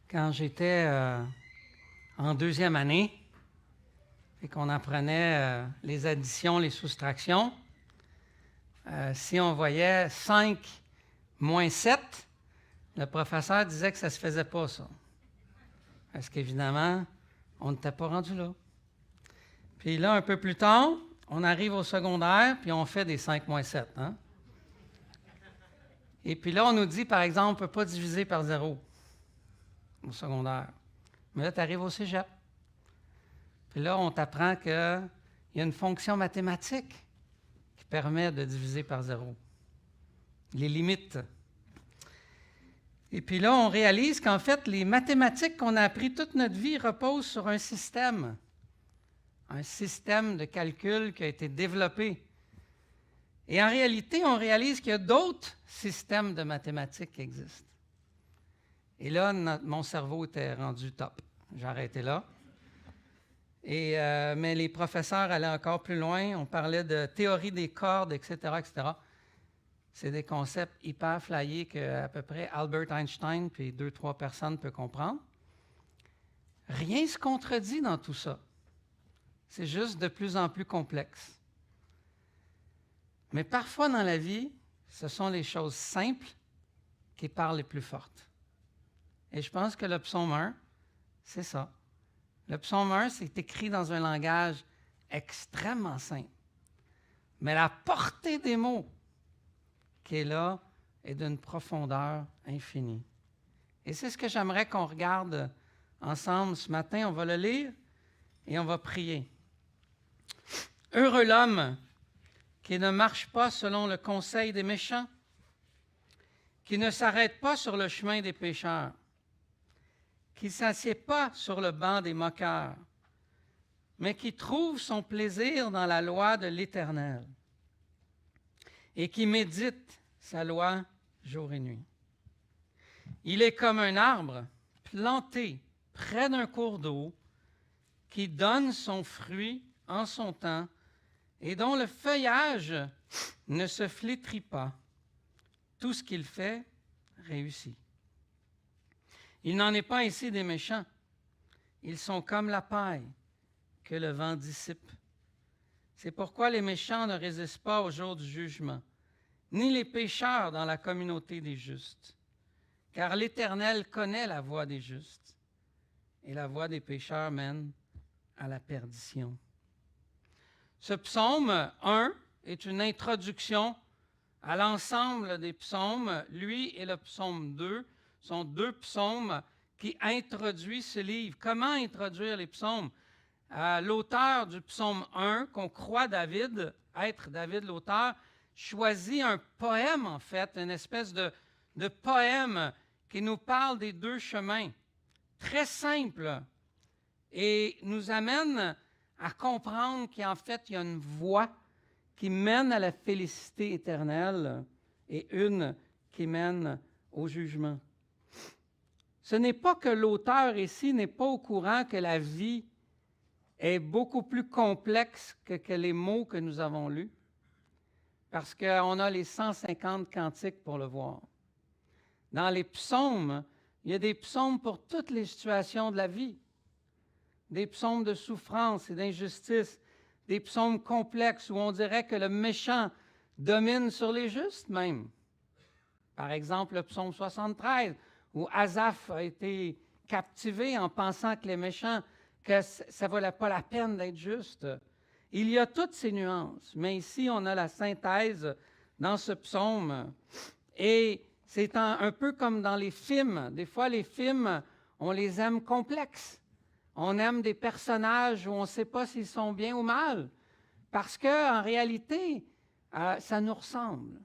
quand j'étais en deuxième année et qu'on apprenait les additions, les soustractions. Si on voyait 5 moins 7, le professeur disait que ça ne se faisait pas, ça. Parce qu'évidemment, on n'était pas rendu là. Puis là, un peu plus tard, on arrive au secondaire, puis on fait des 5 moins 7. Hein? Et puis là, on nous dit, par exemple, on ne peut pas diviser par 0 au secondaire. Mais là, tu arrives au cégep. Puis là, on t'apprend qu'il y a une fonction mathématique qui permet de diviser par 0. Les limites. Et puis là, on réalise qu'en fait, les mathématiques qu'on a appris toute notre vie reposent sur un système de calcul qui a été développé. Et en réalité, on réalise qu'il y a d'autres systèmes de mathématiques qui existent. Et là, mon cerveau était rendu top. J'ai arrêté là. Mais les professeurs allaient encore plus loin. On parlait de théorie des cordes, etc., etc. C'est des concepts hyper flyés qu'à peu près Albert Einstein puis 2-3 personnes peuvent comprendre. Rien ne se contredit dans tout ça. C'est juste de plus en plus complexe. Mais parfois dans la vie, ce sont les choses simples qui parlent les plus fortes. Et je pense que le psaume 1, c'est ça. Le psaume 1, c'est écrit dans un langage extrêmement simple. Mais la portée des mots qui est là est d'une profondeur infinie. Et c'est ce que j'aimerais qu'on regarde ensemble ce matin. On va le lire et on va prier. Heureux l'homme qui ne marche pas selon le conseil des méchants, qui ne s'arrête pas sur le chemin des pécheurs, qui ne s'assied pas sur le banc des moqueurs, mais qui trouve son plaisir dans la loi de l'Éternel et qui médite sa loi jour et nuit. Il est comme un arbre planté près d'un cours d'eau qui donne son fruit en son temps et dont le feuillage ne se flétrit pas. Tout ce qu'il fait réussit. Il n'en est pas ainsi des méchants. Ils sont comme la paille que le vent dissipe. C'est pourquoi les méchants ne résistent pas au jour du jugement, ni les pécheurs dans la communauté des justes. Car l'Éternel connaît la voie des justes, et la voie des pécheurs mène à la perdition. Ce psaume 1 est une introduction à l'ensemble des psaumes. Lui et le psaume 2 sont deux psaumes qui introduisent ce livre. Comment introduire les psaumes? L'auteur du psaume 1, qu'on croit David, être David l'auteur, choisit un poème, en fait, une espèce de poème qui nous parle des deux chemins. Très simple et nous amène à comprendre qu'en fait, il y a une voie qui mène à la félicité éternelle et une qui mène au jugement. Ce n'est pas que l'auteur ici n'est pas au courant que la vie est beaucoup plus complexe que les mots que nous avons lus, parce qu'on a les 150 cantiques pour le voir. Dans les psaumes, il y a des psaumes pour toutes les situations de la vie, des psaumes de souffrance et d'injustice, des psaumes complexes où on dirait que le méchant domine sur les justes même. Par exemple, le psaume 73, où Asaph a été captivé en pensant que les méchants, que ça ne valait pas la peine d'être juste. Il y a toutes ces nuances, mais ici, on a la synthèse dans ce psaume. Et c'est un peu comme dans les films. Des fois, les films, on les aime complexes. On aime des personnages où on ne sait pas s'ils sont bien ou mal, parce qu'en réalité, ça nous ressemble.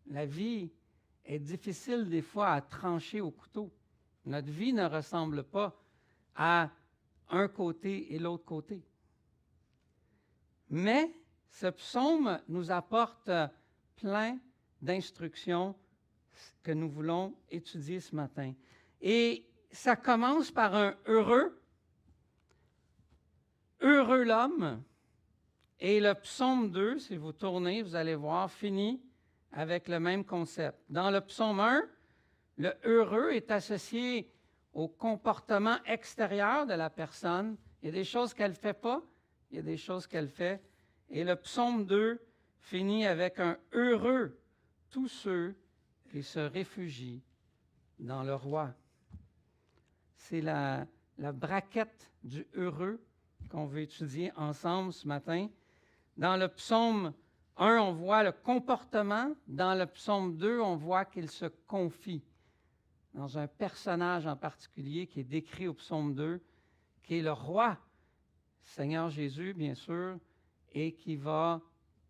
La vie est difficile des fois à trancher au couteau. Notre vie ne ressemble pas à un côté et l'autre côté. Mais ce psaume nous apporte plein d'instructions que nous voulons étudier ce matin. Et ça commence par un heureux. Heureux l'homme. Et le psaume 2, si vous tournez, vous allez voir, finit avec le même concept. Dans le psaume 1, le heureux est associé au comportement extérieur de la personne. Il y a des choses qu'elle ne fait pas, il y a des choses qu'elle fait. Et le psaume 2 finit avec un « heureux tous ceux qui se réfugient dans le roi ». C'est la braquette du heureux qu'on veut étudier ensemble ce matin. Dans le psaume 1, on voit le comportement. Dans le psaume 2, on voit qu'il se confie dans un personnage en particulier qui est décrit au psaume 2, qui est le roi, Seigneur Jésus, bien sûr, et qui va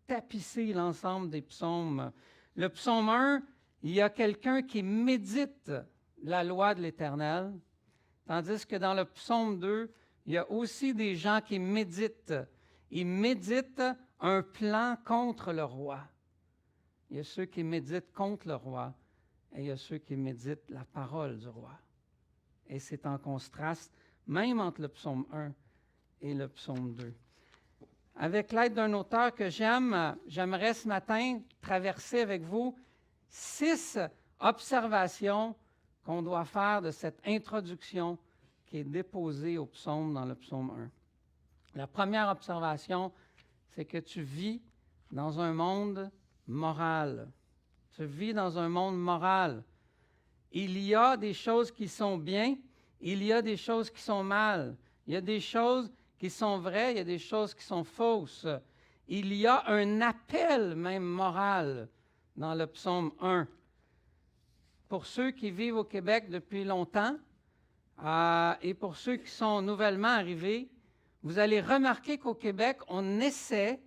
tapisser l'ensemble des psaumes. Le psaume 1, il y a quelqu'un qui médite la loi de l'Éternel, tandis que dans le psaume 2, il y a aussi des gens qui méditent. Ils méditent un plan contre le roi. Il y a ceux qui méditent contre le roi et il y a ceux qui méditent la parole du roi. Et c'est en contraste, même entre le psaume 1 et le psaume 2. Avec l'aide d'un auteur que j'aime, j'aimerais ce matin traverser avec vous 6 observations qu'on doit faire de cette introduction qui est déposée au psaume dans le psaume 1. La première observation, c'est que tu vis dans un monde moral. Tu vis dans un monde moral. Il y a des choses qui sont bien, il y a des choses qui sont mal. Il y a des choses qui sont vraies, il y a des choses qui sont fausses. Il y a un appel même moral dans le psaume 1. Pour ceux qui vivent au Québec depuis longtemps et pour ceux qui sont nouvellement arrivés, vous allez remarquer qu'au Québec, on essaie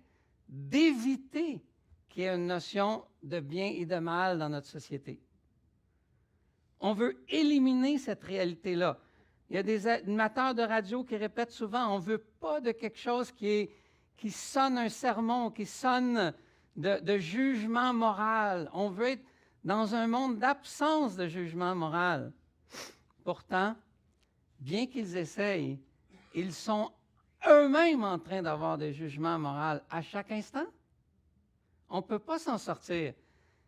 d'éviter qu'il y ait une notion de bien et de mal dans notre société. On veut éliminer cette réalité-là. Il y a des animateurs de radio qui répètent souvent, on ne veut pas de quelque chose qui sonne un sermon, qui sonne de jugement moral. On veut être dans un monde d'absence de jugement moral. Pourtant, bien qu'ils essayent, ils sont eux-mêmes en train d'avoir des jugements moraux à chaque instant. On ne peut pas s'en sortir.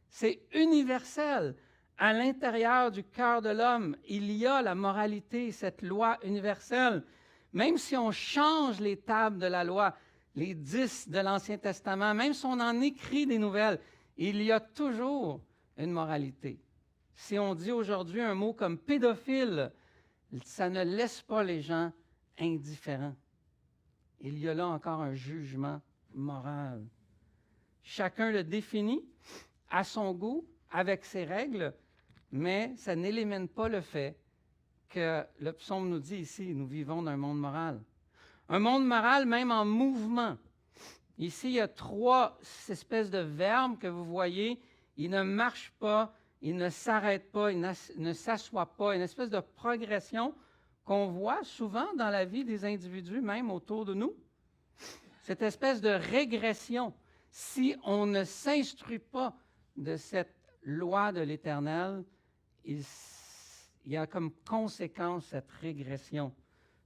C'est universel. À l'intérieur du cœur de l'homme, il y a la moralité, cette loi universelle. Même si on change les tables de la loi, les 10 de l'Ancien Testament, même si on en écrit des nouvelles, il y a toujours une moralité. Si on dit aujourd'hui un mot comme pédophile, ça ne laisse pas les gens indifférents. Il y a là encore un jugement moral. Chacun le définit à son goût, avec ses règles, mais ça n'élimine pas le fait que le psaume nous dit ici, nous vivons dans un monde moral. Un monde moral même en mouvement. Ici, il y a 3 espèces de verbes que vous voyez. Il ne marche pas, il ne s'arrête pas, il ne s'assoit pas. Une espèce de progression qu'on voit souvent dans la vie des individus, même autour de nous. Cette espèce de régression, si on ne s'instruit pas de cette loi de l'Éternel, il y a comme conséquence cette régression.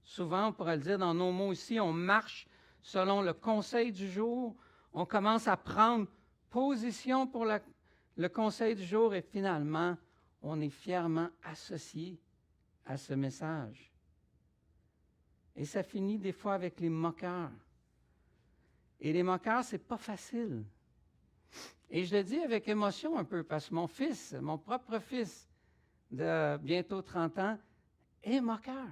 Souvent, on pourrait le dire dans nos mots ici, on marche selon le conseil du jour, on commence à prendre position pour le conseil du jour et finalement, on est fièrement associé à ce message. Et ça finit des fois avec les moqueurs. Et les moqueurs, c'est pas facile. Et je le dis avec émotion un peu, parce que mon fils, mon propre fils, de bientôt 30 ans, est moqueur.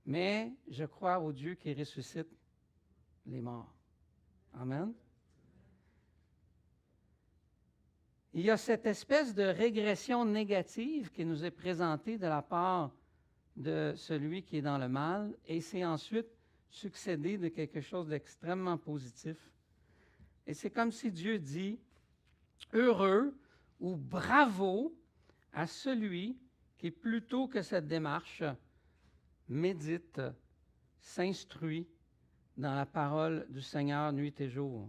Mais je crois au Dieu qui ressuscite les morts. Amen. Il y a cette espèce de régression négative qui nous est présentée de la part de celui qui est dans le mal, et c'est ensuite succédé de quelque chose d'extrêmement positif. Et c'est comme si Dieu dit « Heureux » ou « bravo » à celui qui, plutôt que cette démarche, médite, s'instruit dans la parole du Seigneur nuit et jour.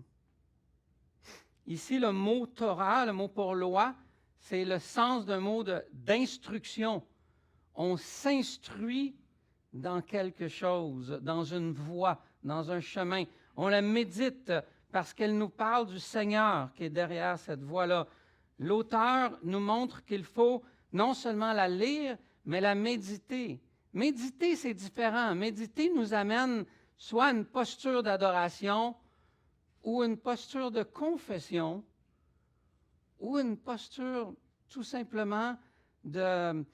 Ici, le mot Torah, le mot pour loi, c'est le sens d'un mot d'instruction. On s'instruit dans quelque chose, dans une voie, dans un chemin. On la médite parce qu'elle nous parle du Seigneur qui est derrière cette voie-là. L'auteur nous montre qu'il faut non seulement la lire, mais la méditer. Méditer, c'est différent. Méditer nous amène soit à une posture d'adoration ou une posture de confession ou une posture tout simplement de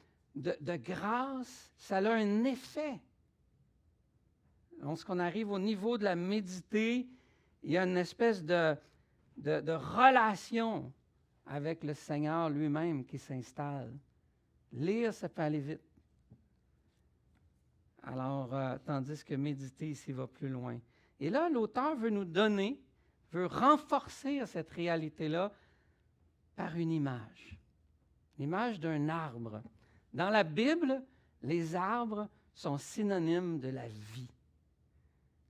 grâce. Ça a un effet. Lorsqu'on arrive au niveau de la méditer, il y a une espèce de relation avec le Seigneur lui-même qui s'installe. Lire, ça peut aller vite. Alors, tandis que méditer ici va plus loin. Et là, l'auteur veut renforcer cette réalité-là par une image. L'image d'un arbre. Dans la Bible, les arbres sont synonymes de la vie.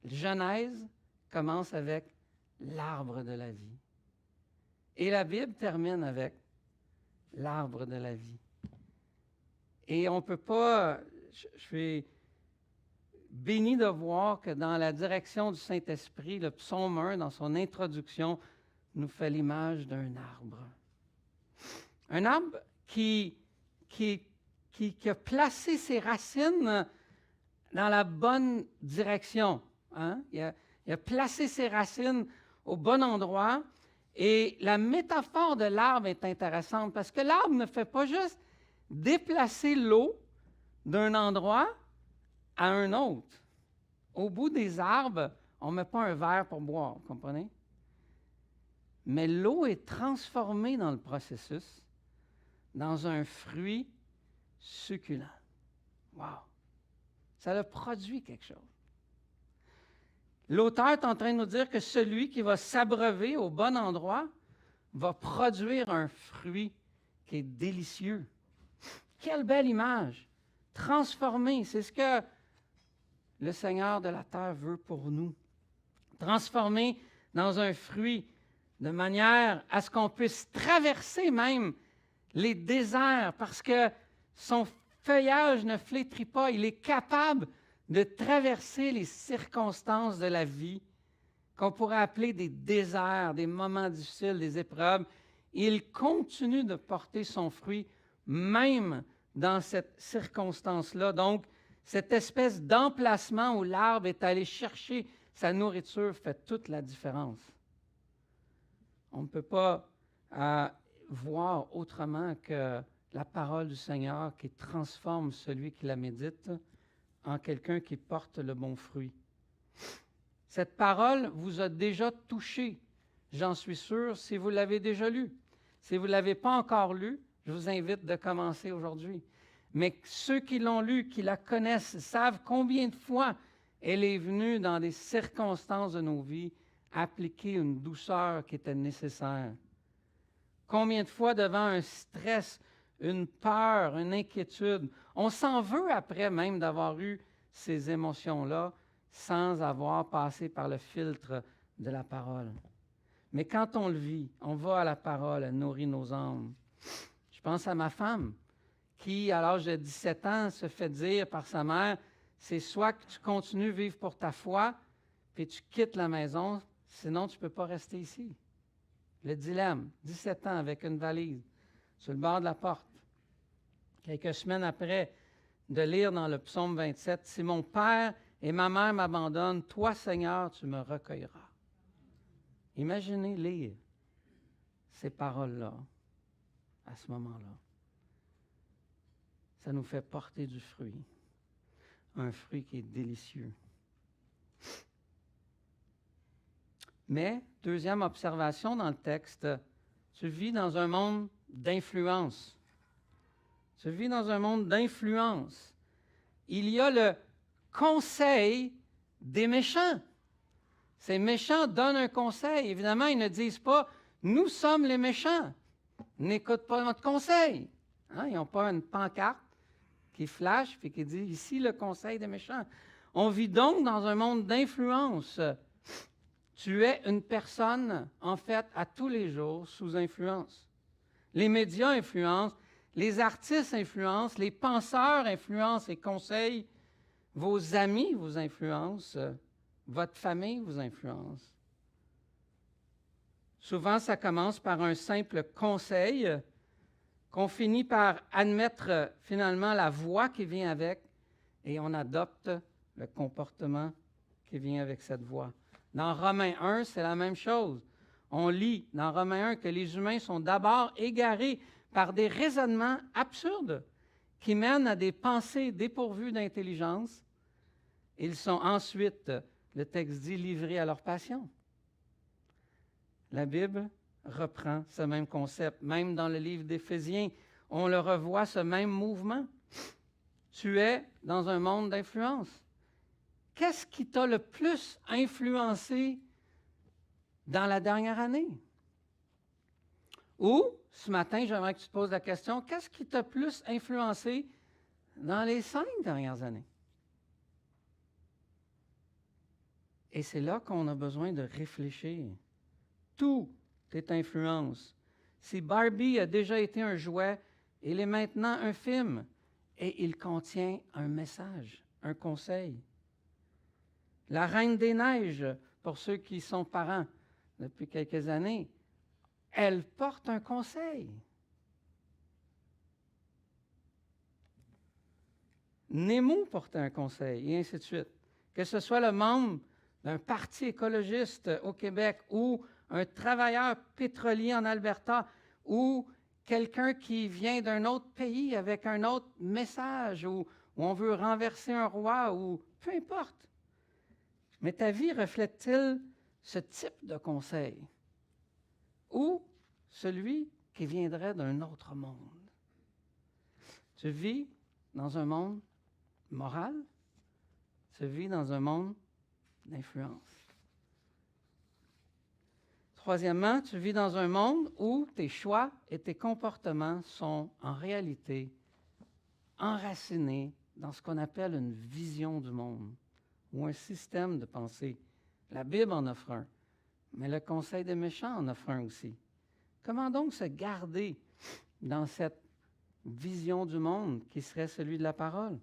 Genèse commence avec l'arbre de la vie. Et la Bible termine avec l'arbre de la vie. Et on ne peut pas, je suis béni de voir que dans la direction du Saint-Esprit, le psaume 1, dans son introduction, nous fait l'image d'un arbre. Un arbre qui a placé ses racines dans la bonne direction. Hein? Il a placé ses racines au bon endroit. Et la métaphore de l'arbre est intéressante parce que l'arbre ne fait pas juste déplacer l'eau d'un endroit à un autre. Au bout des arbres, on ne met pas un verre pour boire, vous comprenez? Mais l'eau est transformée dans le processus dans un fruit succulent. Wow! Ça a produit quelque chose. L'auteur est en train de nous dire que celui qui va s'abreuver au bon endroit va produire un fruit qui est délicieux. Quelle belle image! Transformé, c'est ce que le Seigneur de la terre veut pour nous. Transformé dans un fruit de manière à ce qu'on puisse traverser même les déserts parce que son feuillage ne flétrit pas. Il est capable de traverser les circonstances de la vie qu'on pourrait appeler des déserts, des moments difficiles, des épreuves. Il continue de porter son fruit même dans cette circonstance-là. Donc, cette espèce d'emplacement où l'arbre est allé chercher sa nourriture fait toute la différence. On ne peut pas voir autrement que la parole du Seigneur qui transforme celui qui la médite en quelqu'un qui porte le bon fruit. Cette parole vous a déjà touché, j'en suis sûr, si vous l'avez déjà lue. Si vous ne l'avez pas encore lue, je vous invite de commencer aujourd'hui. Mais ceux qui l'ont lue, qui la connaissent, savent combien de fois elle est venue dans des circonstances de nos vies appliquer une douceur qui était nécessaire. Combien de fois devant un stress, une peur, une inquiétude, on s'en veut après même d'avoir eu ces émotions-là sans avoir passé par le filtre de la parole. Mais quand on le vit, on va à la parole, elle nourrit nos âmes. Je pense à ma femme qui, à l'âge de 17 ans, se fait dire par sa mère, c'est soit que tu continues à vivre pour ta foi, puis tu quittes la maison, sinon tu ne peux pas rester ici. Le dilemme, 17 ans avec une valise sur le bord de la porte. Quelques semaines après de lire dans le psaume 27, « Si mon père et ma mère m'abandonnent, toi, Seigneur, tu me recueilleras. » Imaginez lire ces paroles-là à ce moment-là. Ça nous fait porter du fruit, un fruit qui est délicieux. Mais, deuxième observation dans le texte, tu vis dans un monde d'influence. Tu vis dans un monde d'influence. Il y a le conseil des méchants. Ces méchants donnent un conseil. Évidemment, ils ne disent pas « Nous sommes les méchants. N'écoute pas notre conseil. » Hein? Ils n'ont pas une pancarte qui flash et qui dit « Ici, le conseil des méchants. » On vit donc dans un monde d'influence. Tu es une personne, en fait, à tous les jours, sous influence. Les médias influencent, les artistes influencent, les penseurs influencent et conseillent, vos amis vous influencent, votre famille vous influence. Souvent, ça commence par un simple conseil, qu'on finit par admettre finalement la voix qui vient avec et on adopte le comportement qui vient avec cette voix. Dans Romains 1, c'est la même chose. On lit dans Romains 1 que les humains sont d'abord égarés par des raisonnements absurdes qui mènent à des pensées dépourvues d'intelligence. Ils sont ensuite, le texte dit, livrés à leur passion. La Bible reprend ce même concept. Même dans le livre d'Éphésiens, on le revoit, ce même mouvement. Tu es dans un monde d'influence. Qu'est-ce qui t'a le plus influencé dans la dernière année? Ou, ce matin, j'aimerais que tu te poses la question, qu'est-ce qui t'a plus influencé dans les 5 dernières années? Et c'est là qu'on a besoin de réfléchir. Tout est influence. Si Barbie a déjà été un jouet, il est maintenant un film et il contient un message, un conseil. La Reine des Neiges, pour ceux qui sont parents depuis quelques années, elle porte un conseil. Nemo porte un conseil, et ainsi de suite. Que ce soit le membre d'un parti écologiste au Québec ou un travailleur pétrolier en Alberta ou quelqu'un qui vient d'un autre pays avec un autre message ou on veut renverser un roi ou peu importe. Mais ta vie reflète-t-il ce type de conseil ou celui qui viendrait d'un autre monde? Tu vis dans un monde moral, tu vis dans un monde d'influence. Troisièmement, tu vis dans un monde où tes choix et tes comportements sont en réalité enracinés dans ce qu'on appelle une vision du monde ou un système de pensée. La Bible en offre un, mais le Conseil des méchants en offre un aussi. Comment donc se garder dans cette vision du monde qui serait celui de la parole?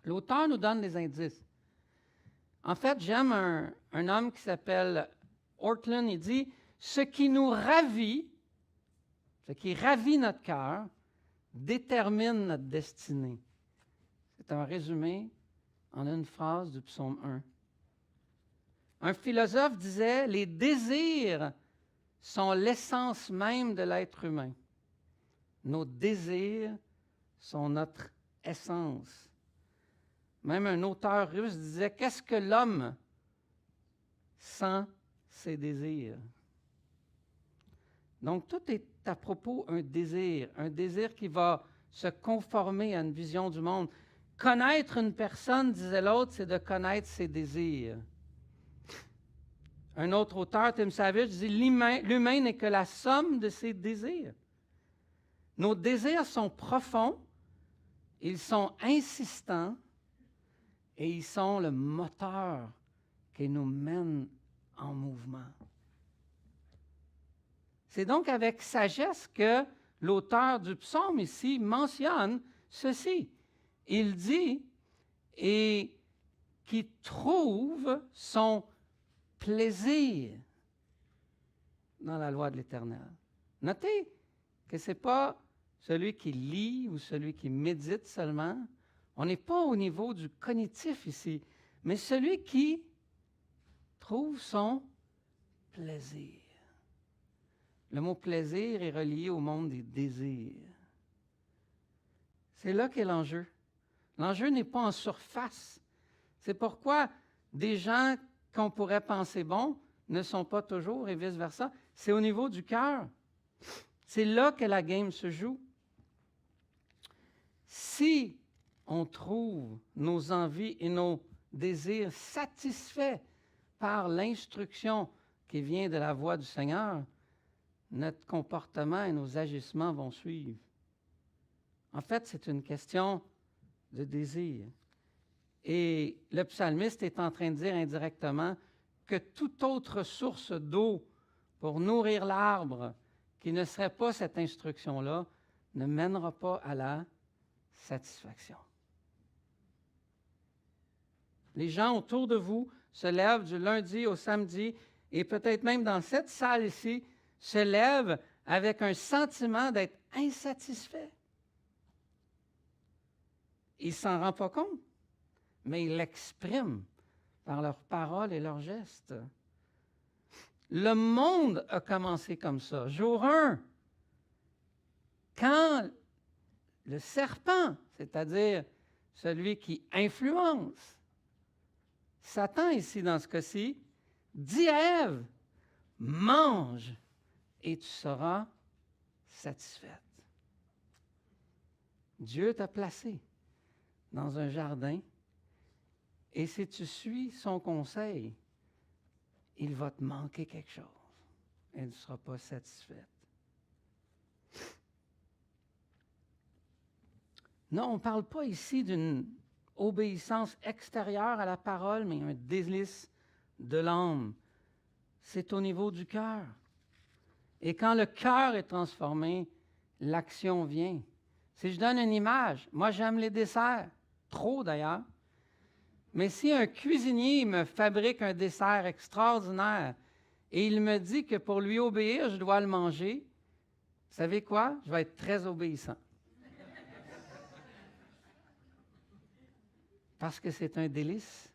L'auteur nous donne des indices. En fait, j'aime un homme qui s'appelle Ortlund. Il dit « Ce qui nous ravit, ce qui ravit notre cœur, détermine notre destinée. » C'est un résumé en une phrase du psaume 1. Un philosophe disait « Les désirs sont l'essence même de l'être humain. Nos désirs sont notre essence. » Même un auteur russe disait « Qu'est-ce que l'homme sans ses désirs? » Donc, tout est à propos un désir qui va se conformer à une vision du monde. Connaître une personne, disait l'autre, c'est de connaître ses désirs. Un autre auteur, Tim Savage, dit « L'humain n'est que la somme de ses désirs. » Nos désirs sont profonds, ils sont insistants, et ils sont le moteur qui nous mène en mouvement. C'est donc avec sagesse que l'auteur du psaume ici mentionne ceci. Il dit « et qui trouve son plaisir dans la loi de l'Éternel. » Notez que ce n'est pas celui qui lit ou celui qui médite seulement. On n'est pas au niveau du cognitif ici, mais celui qui trouve son plaisir. Le mot plaisir est relié au monde des désirs. C'est là qu'est l'enjeu. L'enjeu n'est pas en surface. C'est pourquoi des gens qu'on pourrait penser bons ne sont pas toujours et vice-versa. C'est au niveau du cœur. C'est là que la game se joue. Si on trouve nos envies et nos désirs satisfaits par l'instruction qui vient de la voix du Seigneur, notre comportement et nos agissements vont suivre. En fait, c'est une question de désir. Et le psalmiste est en train de dire indirectement que toute autre source d'eau pour nourrir l'arbre qui ne serait pas cette instruction-là ne mènera pas à la satisfaction. Les gens autour de vous se lèvent du lundi au samedi et peut-être même dans cette salle ici, se lèvent avec un sentiment d'être insatisfait. Il ne s'en rend pas compte, mais il l'exprime par leurs paroles et leurs gestes. Le monde a commencé comme ça. Jour 1, quand le serpent, c'est-à-dire celui qui influence, Satan ici dans ce cas-ci, dit à Ève, mange et tu seras satisfaite. Dieu t'a placé dans un jardin et si tu suis son conseil, il va te manquer quelque chose et tu ne seras pas satisfaite. Non, on ne parle pas ici d'une obéissance extérieure à la parole, mais un délice de l'âme. C'est au niveau du cœur. Et quand le cœur est transformé, l'action vient. Si je donne une image, moi j'aime les desserts, trop d'ailleurs, mais si un cuisinier me fabrique un dessert extraordinaire et il me dit que pour lui obéir, je dois le manger, vous savez quoi? Je vais être très obéissant. Parce que c'est un délice.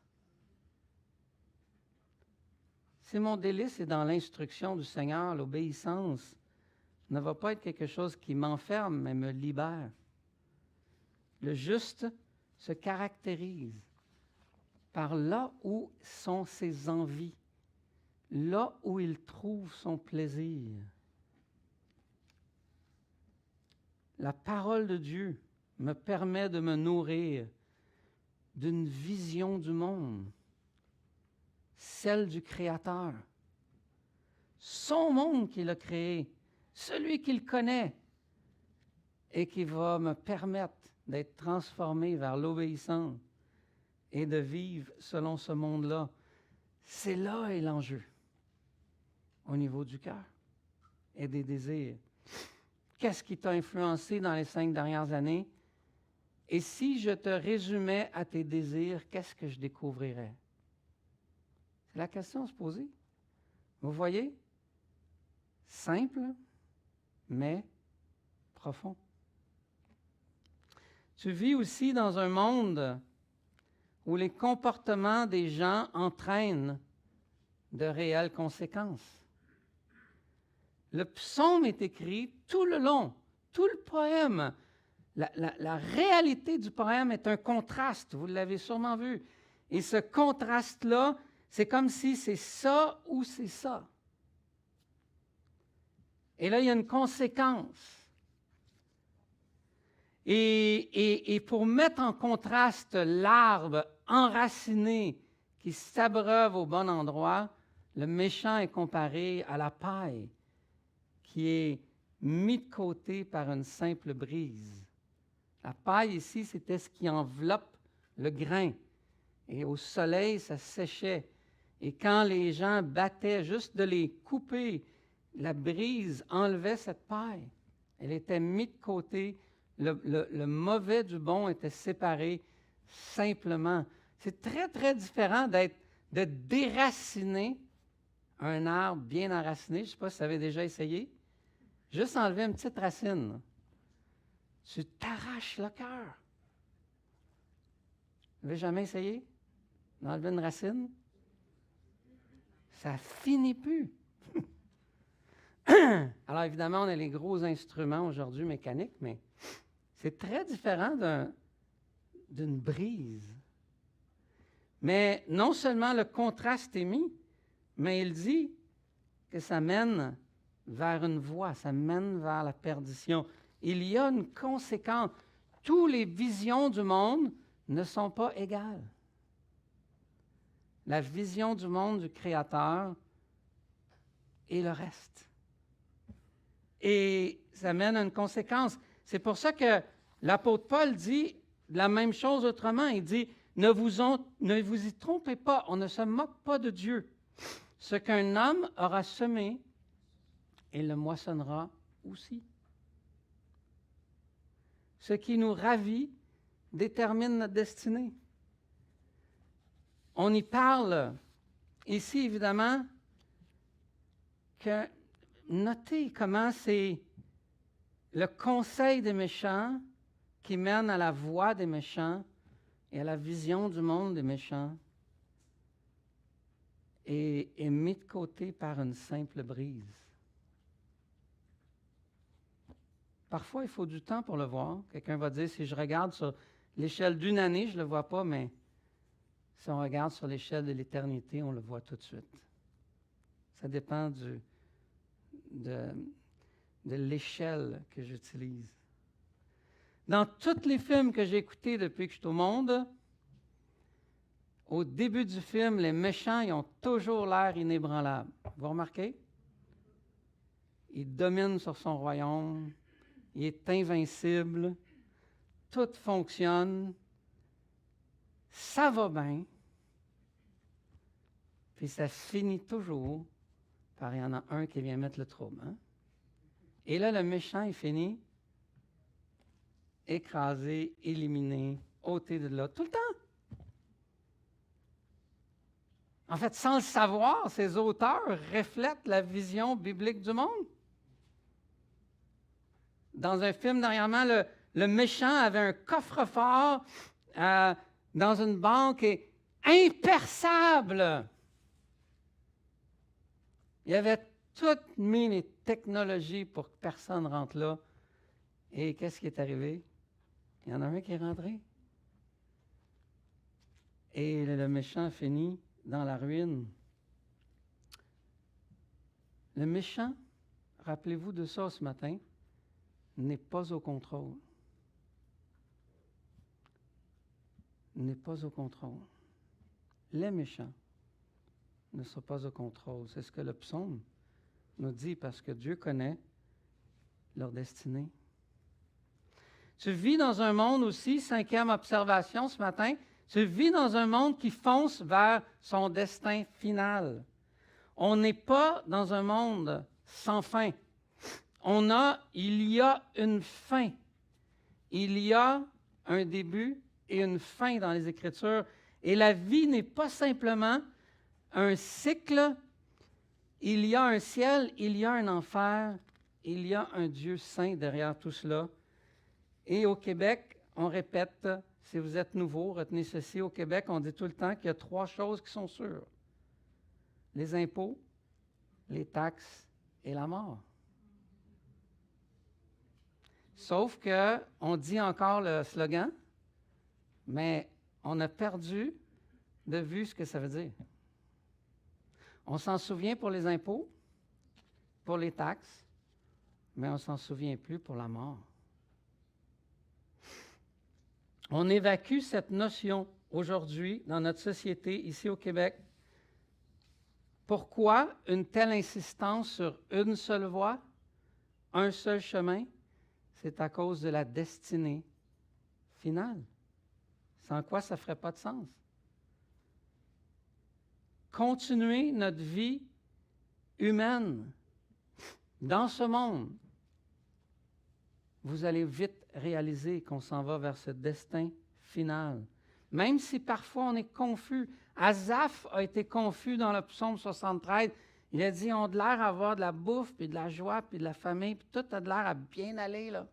Si mon délice est dans l'instruction du Seigneur, l'obéissance ne va pas être quelque chose qui m'enferme, mais me libère. Le juste se caractérise par là où sont ses envies, là où il trouve son plaisir. La parole de Dieu me permet de me nourrir d'une vision du monde, celle du Créateur. Son monde qu'il a créé, celui qu'il connaît, et qui va me permettre d'être transformé vers l'obéissance et de vivre selon ce monde-là. C'est là est l'enjeu, au niveau du cœur et des désirs. Qu'est-ce qui t'a influencé dans les 5 dernières années? Et si je te résumais à tes désirs, qu'est-ce que je découvrirais? C'est la question à se poser. Vous voyez? Simple, mais profond. Tu vis aussi dans un monde où les comportements des gens entraînent de réelles conséquences. Le psaume est écrit tout le long, tout le poème. La réalité du poème est un contraste, vous l'avez sûrement vu. Et ce contraste-là, c'est comme si c'est ça ou c'est ça. Et là, il y a une conséquence. Et pour mettre en contraste l'arbre enraciné qui s'abreuve au bon endroit, le méchant est comparé à la paille qui est mise de côté par une simple brise. La paille ici, c'était ce qui enveloppe le grain. Et au soleil, ça séchait. Et quand les gens battaient, juste de les couper, la brise enlevait cette paille. Elle était mise de côté. Le mauvais du bon était séparé simplement. C'est très, très différent de déraciner un arbre bien enraciné. Je ne sais pas si vous avez déjà essayé. Juste enlever une petite racine. Tu t'arraches le cœur. Vous n'avez jamais essayé d'enlever une racine? Ça ne finit plus. Alors évidemment, on a les gros instruments aujourd'hui mécaniques, mais c'est très différent d'une brise. Mais non seulement le contraste est mis, mais il dit que ça mène vers une voie, ça mène vers la perdition. Il y a une conséquence. Toutes les visions du monde ne sont pas égales. La vision du monde du Créateur et le reste. Et ça mène à une conséquence. C'est pour ça que l'apôtre Paul dit la même chose autrement. Il dit, ne vous y trompez pas, on ne se moque pas de Dieu. Ce qu'un homme aura semé, il le moissonnera aussi. Ce qui nous ravit détermine notre destinée. On y parle ici, évidemment, que notez comment c'est le conseil des méchants qui mène à la voix des méchants et à la vision du monde des méchants et est mis de côté par une simple brise. Parfois, il faut du temps pour le voir. Quelqu'un va dire, si je regarde sur l'échelle d'une année, je ne le vois pas, mais si on regarde sur l'échelle de l'éternité, on le voit tout de suite. Ça dépend de l'échelle que j'utilise. Dans tous les films que j'ai écoutés depuis que je suis au monde, au début du film, les méchants, ils ont toujours l'air inébranlables. Vous remarquez? Il domine sur son royaume, il est invincible, tout fonctionne, ça va bien, puis ça finit toujours par il y en a un qui vient mettre le trouble. Hein? Et là, le méchant, il finit écrasé, éliminé, ôté de là, tout le temps. En fait, sans le savoir, ces auteurs reflètent la vision biblique du monde. Dans un film, dernièrement, le méchant avait un coffre-fort dans une banque et imperçable. Il avait toutes mis les technologies pour que personne ne rentre là. Et qu'est-ce qui est arrivé? Il y en a un qui est rentré. Et le méchant finit dans la ruine. Le méchant, rappelez-vous de ça ce matin, n'est pas au contrôle. N'est pas au contrôle. Les méchants ne sont pas au contrôle. C'est ce que le psaume nous dit parce que Dieu connaît leur destinée. Tu vis dans un monde aussi, 5e observation ce matin, tu vis dans un monde qui fonce vers son destin final. On n'est pas dans un monde sans fin. Il y a une fin. Il y a un début et une fin dans les Écritures. Et la vie n'est pas simplement un cycle. Il y a un ciel, il y a un enfer, il y a un Dieu saint derrière tout cela. Et au Québec, on répète, si vous êtes nouveau, retenez ceci, au Québec, on dit tout le temps qu'il y a 3 choses qui sont sûres. Les impôts, les taxes et la mort. Sauf qu'on dit encore le slogan, mais on a perdu de vue ce que ça veut dire. On s'en souvient pour les impôts, pour les taxes, mais on ne s'en souvient plus pour la mort. On évacue cette notion aujourd'hui dans notre société, ici au Québec. Pourquoi une telle insistance sur une seule voie, un seul chemin? C'est à cause de la destinée finale. Sans quoi ça ne ferait pas de sens. Continuer notre vie humaine dans ce monde, vous allez vite réaliser qu'on s'en va vers ce destin final. Même si parfois on est confus. Asaph a été confus dans le psaume 73. Il a dit, on a de l'air à avoir de la bouffe, puis de la joie, puis de la famille, puis tout a de l'air à bien aller, là.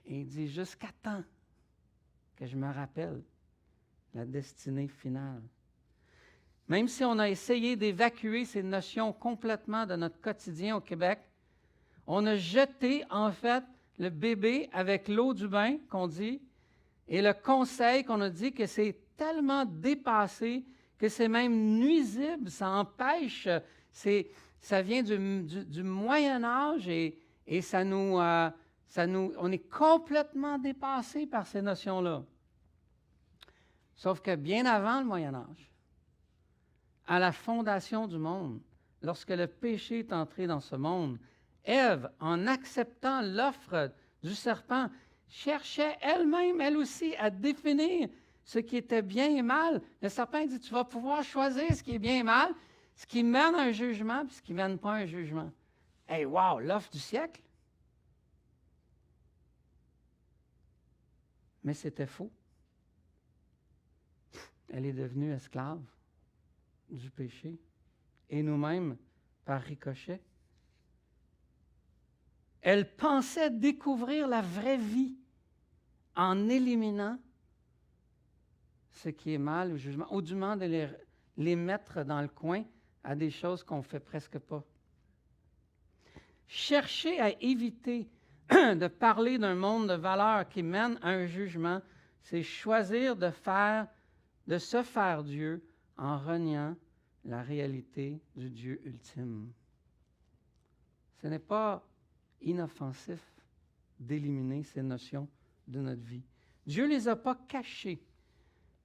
Et il dit, jusqu'à temps que je me rappelle la destinée finale. Même si on a essayé d'évacuer ces notions complètement de notre quotidien au Québec, on a jeté, en fait, le bébé avec l'eau du bain, qu'on dit, et le conseil qu'on a dit que c'est tellement dépassé que c'est même nuisible, ça empêche, ça vient du Moyen Âge et on est complètement dépassé par ces notions-là. Sauf que bien avant le Moyen Âge, à la fondation du monde, lorsque le péché est entré dans ce monde, Ève, en acceptant l'offre du serpent, cherchait elle-même, elle aussi, à définir ce qui était bien et mal. Le serpent dit, tu vas pouvoir choisir ce qui est bien et mal, ce qui mène à un jugement, puis ce qui ne mène pas à un jugement. Hey, wow, l'offre du siècle! Mais c'était faux. Elle est devenue esclave du péché. Et nous-mêmes, par ricochet. Elle pensait découvrir la vraie vie en éliminant ce qui est mal au jugement, ou du moins de les mettre dans le coin à des choses qu'on ne fait presque pas. Chercher à éviter de parler d'un monde de valeurs qui mène à un jugement, c'est choisir de se faire Dieu en reniant la réalité du Dieu ultime. Ce n'est pas inoffensif d'éliminer ces notions de notre vie. Dieu ne les a pas cachées.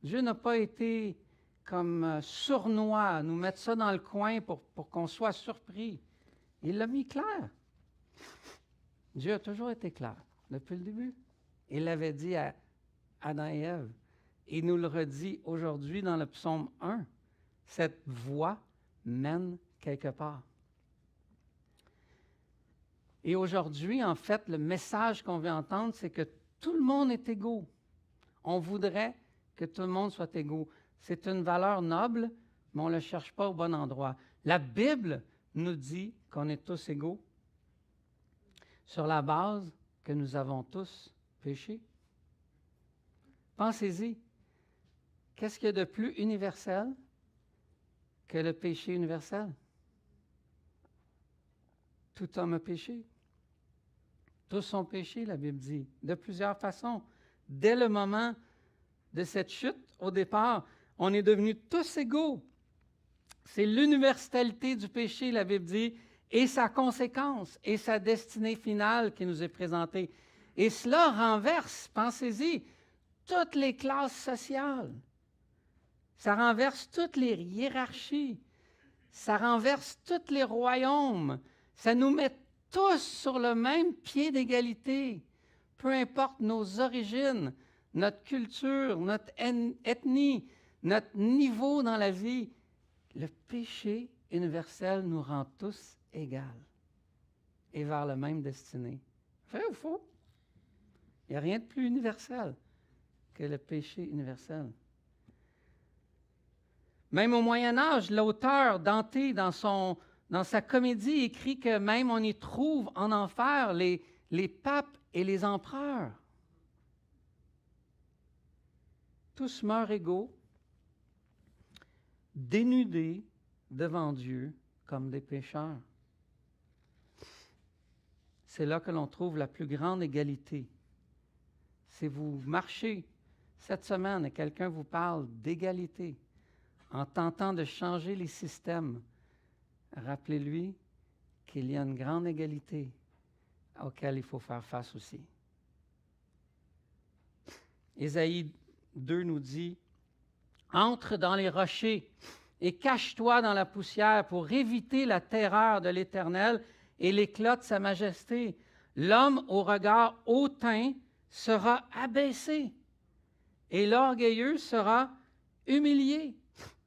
Dieu n'a pas été comme sournois à nous mettre ça dans le coin pour qu'on soit surpris. Il l'a mis clair. Dieu a toujours été clair, depuis le début. Il l'avait dit à Adam et Ève. Il nous le redit aujourd'hui dans le psaume 1. Cette voie mène quelque part. Et aujourd'hui, en fait, le message qu'on veut entendre, c'est que tout le monde est égaux. On voudrait que tout le monde soit égaux. C'est une valeur noble, mais on ne la cherche pas au bon endroit. La Bible nous dit qu'on est tous égaux sur la base que nous avons tous péché. Pensez-y. Qu'est-ce qu'il y a de plus universel que le péché universel? Tout homme a péché. Tous ont péché, la Bible dit, de plusieurs façons. Dès le moment de cette chute, au départ, on est devenus tous égaux. C'est l'universalité du péché, la Bible dit, et sa conséquence, et sa destinée finale qui nous est présentée. Et cela renverse, pensez-y, toutes les classes sociales. Ça renverse toutes les hiérarchies. Ça renverse tous les royaumes. Ça nous met tous sur le même pied d'égalité. Peu importe nos origines, notre culture, notre ethnie, notre niveau dans la vie, le péché universel nous rend tous égaux et vers la même destinée. Vrai ou faux? Il n'y a rien de plus universel que le péché universel. Même au Moyen Âge, l'auteur Dante, dans sa comédie, écrit que même on y trouve en enfer les papes et les empereurs. Tous meurent égaux, dénudés devant Dieu comme des pécheurs. C'est là que l'on trouve la plus grande égalité. Si vous marchez cette semaine et quelqu'un vous parle d'égalité, en tentant de changer les systèmes, rappelez-lui qu'il y a une grande égalité auquel il faut faire face aussi. Ésaïe 2 nous dit « Entre dans les rochers et cache-toi dans la poussière pour éviter la terreur de l'Éternel et l'éclat de sa majesté. L'homme au regard hautain sera abaissé et l'orgueilleux sera humilié.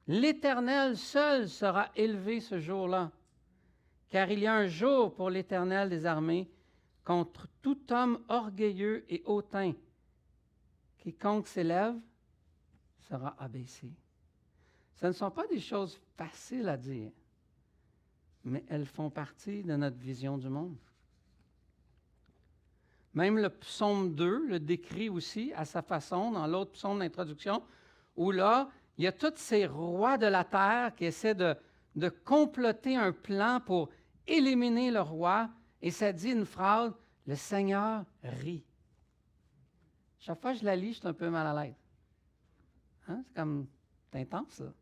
L'Éternel seul sera élevé ce jour-là, car il y a un jour pour l'Éternel des armées contre tout homme orgueilleux et hautain. Quiconque s'élève sera abaissé. » Ce ne sont pas des choses faciles à dire, mais elles font partie de notre vision du monde. Même le psaume 2 le décrit aussi à sa façon, dans l'autre psaume d'introduction, où là, il y a tous ces rois de la terre qui essaient de comploter un plan pour éliminer le roi, et ça dit une phrase, « Le Seigneur rit ». Chaque fois que je la lis, je suis un peu mal à l'aise. Hein? C'est intense, ça.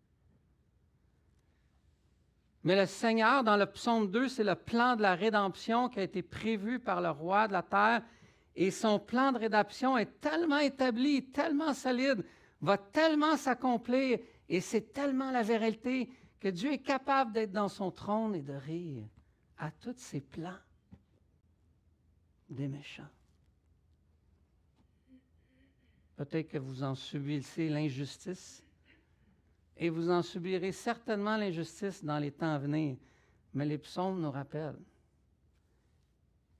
Mais le Seigneur, dans le psaume 2, c'est le plan de la rédemption qui a été prévu par le roi de la terre. Et son plan de rédemption est tellement établi, tellement solide, va tellement s'accomplir, et c'est tellement la vérité que Dieu est capable d'être dans son trône et de rire à tous ses plans des méchants. Peut-être que vous en subissez l'injustice, et vous en subirez certainement l'injustice dans les temps à venir. Mais les psaumes nous rappellent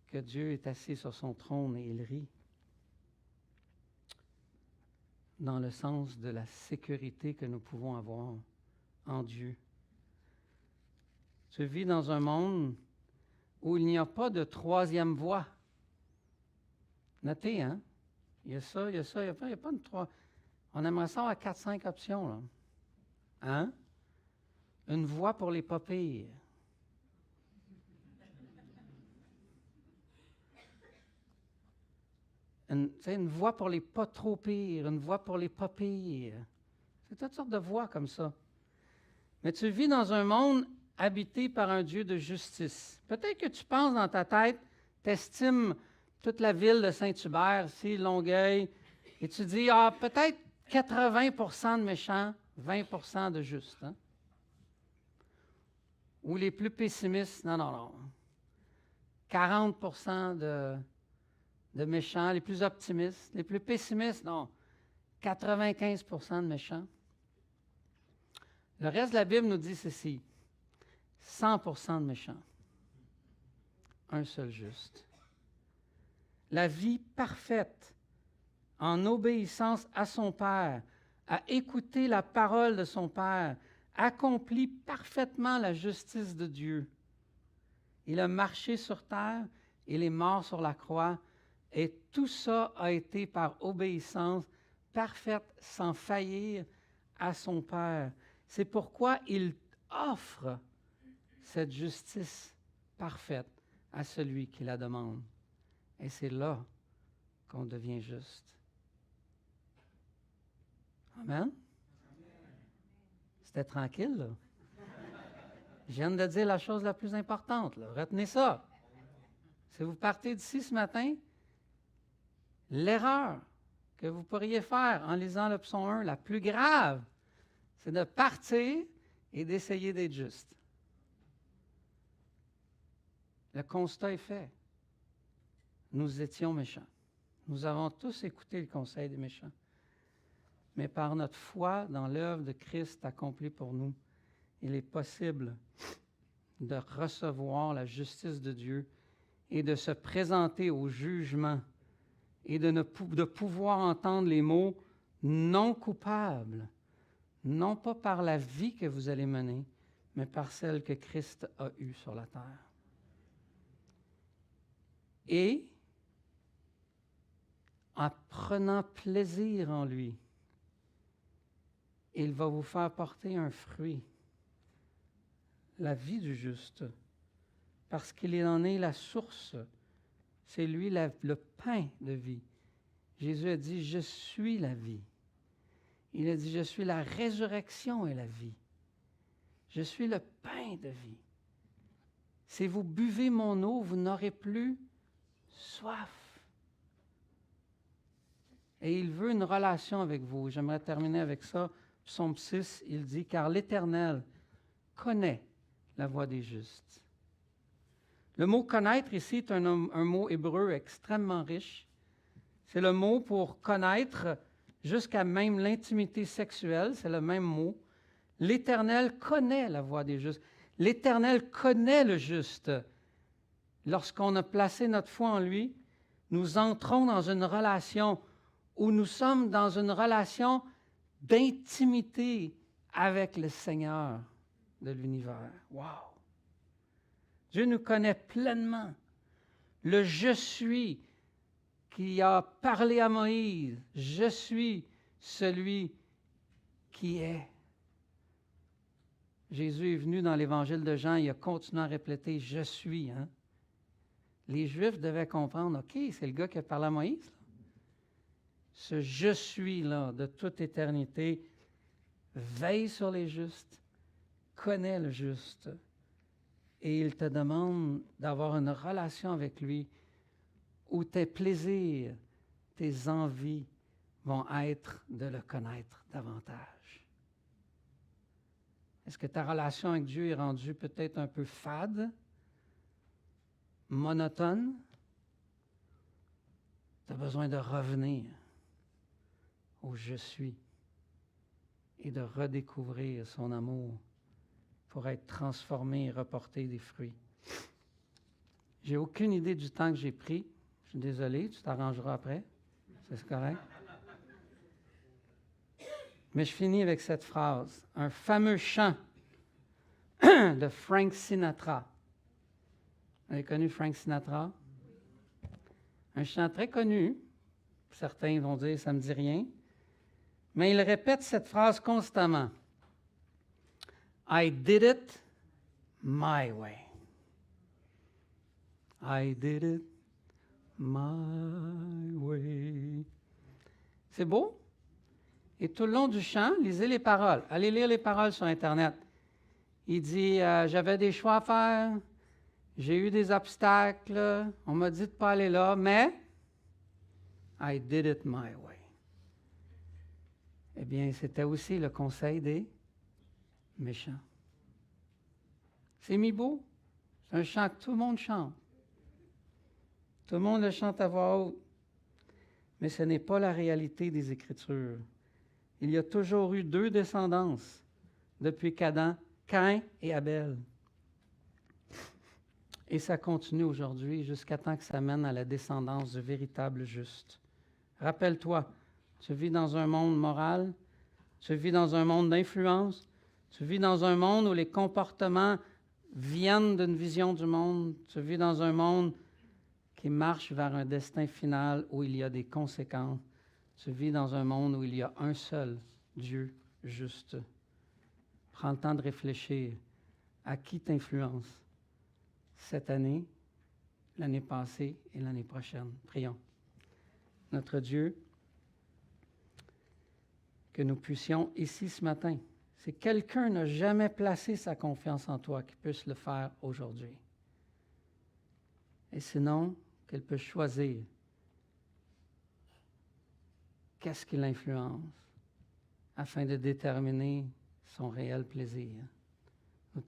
que Dieu est assis sur son trône et il rit, dans le sens de la sécurité que nous pouvons avoir en Dieu. Tu vis dans un monde où il n'y a pas de troisième voie. Notez, hein? Il y a ça, il y a ça, il n'y a pas de trois. On aimerait ça avoir 4-5 options, là. Hein? Une voie pour les pas pires. Une voie pour les pas trop pires, une voie pour les pas pires. C'est toutes sortes de voies comme ça. Mais tu vis dans un monde habité par un Dieu de justice. Peut-être que tu penses dans ta tête, tu estimes toute la ville de Saint-Hubert, ici, Longueuil, et tu dis, peut-être 80% de méchants, 20% de justes. Hein? Ou les plus pessimistes, non. 40% de méchants, les plus optimistes. Les plus pessimistes, non. 95% de méchants. Le reste de la Bible nous dit ceci. 100% de méchants. Un seul juste. La vie parfaite, en obéissance à son Père, à écouter la parole de son Père, accomplit parfaitement la justice de Dieu. Il a marché sur terre, il est mort sur la croix, et tout ça a été par obéissance parfaite, sans faillir à son Père. C'est pourquoi il offre cette justice parfaite à celui qui la demande. Et c'est là qu'on devient juste. Amen? C'était tranquille, là. Je viens de dire la chose la plus importante, là. Retenez ça. Si vous partez d'ici ce matin, l'erreur que vous pourriez faire en lisant le psaume 1, la plus grave, c'est de partir et d'essayer d'être juste. Le constat est fait. Nous étions méchants. Nous avons tous écouté le conseil des méchants. Mais par notre foi dans l'œuvre de Christ accomplie pour nous, il est possible de recevoir la justice de Dieu et de se présenter au jugement et de pouvoir entendre les mots non coupables, non pas par la vie que vous allez mener, mais par celle que Christ a eue sur la terre. Et en prenant plaisir en lui, il va vous faire porter un fruit, la vie du juste, parce qu'il en est la source. C'est lui le pain de vie. Jésus a dit, je suis la vie. Il a dit, je suis la résurrection et la vie. Je suis le pain de vie. Si vous buvez mon eau, vous n'aurez plus soif. Et il veut une relation avec vous. J'aimerais terminer avec ça. Psaume 6, il dit, car l'Éternel connaît la voie des justes. Le mot connaître ici est un mot hébreu extrêmement riche. C'est le mot pour connaître jusqu'à même l'intimité sexuelle, c'est le même mot. L'Éternel connaît la voie des justes. L'Éternel connaît le juste. Lorsqu'on a placé notre foi en lui, nous entrons dans une relation où nous sommes dans une relation d'intimité avec le Seigneur de l'univers. Wow! Dieu nous connaît pleinement. Le « je suis » qui a parlé à Moïse, « je suis celui qui est ». Jésus est venu dans l'Évangile de Jean, il a continué à répéter « je suis ». Hein? Les Juifs devaient comprendre, OK, c'est le gars qui a parlé à Moïse. Là. Ce « je suis-là de toute éternité veille sur les justes, connaît le juste. Et il te demande d'avoir une relation avec lui où tes plaisirs, tes envies vont être de le connaître davantage. Est-ce que ta relation avec Dieu est rendue peut-être un peu fade, monotone? Tu as besoin de revenir au « je suis » et de redécouvrir son amour pour être transformé et reporter des fruits. J'ai aucune idée du temps que j'ai pris. Je suis désolé, tu t'arrangeras après. C'est correct? Mais je finis avec cette phrase. Un fameux chant de Frank Sinatra. Vous avez connu Frank Sinatra? Un chant très connu. Certains vont dire, ça ne me dit rien. Mais il répète cette phrase constamment. I did it my way. I did it my way. C'est beau? Et tout le long du chant, lisez les paroles. Allez lire les paroles sur Internet. Il dit, j'avais des choix à faire, j'ai eu des obstacles, on m'a dit de ne pas aller là, mais I did it my way. Eh bien, c'était aussi le conseil des méchants. C'est mis beau. C'est un chant que tout le monde chante. Tout le monde le chante à voix haute. Mais ce n'est pas la réalité des Écritures. Il y a toujours eu 2 descendances depuis qu'Adam, Caïn et Abel. Et ça continue aujourd'hui jusqu'à temps que ça mène à la descendance du véritable juste. Rappelle-toi, tu vis dans un monde moral, tu vis dans un monde d'influence, tu vis dans un monde où les comportements viennent d'une vision du monde, tu vis dans un monde qui marche vers un destin final où il y a des conséquences. Tu vis dans un monde où il y a un seul Dieu juste. Prends le temps de réfléchir à qui t'influence cette année, l'année passée et l'année prochaine. Prions. Notre Dieu, que nous puissions ici ce matin, si quelqu'un n'a jamais placé sa confiance en toi, qu'il puisse le faire aujourd'hui. Et sinon, qu'elle peut choisir qu'est-ce qui l'influence afin de déterminer son réel plaisir.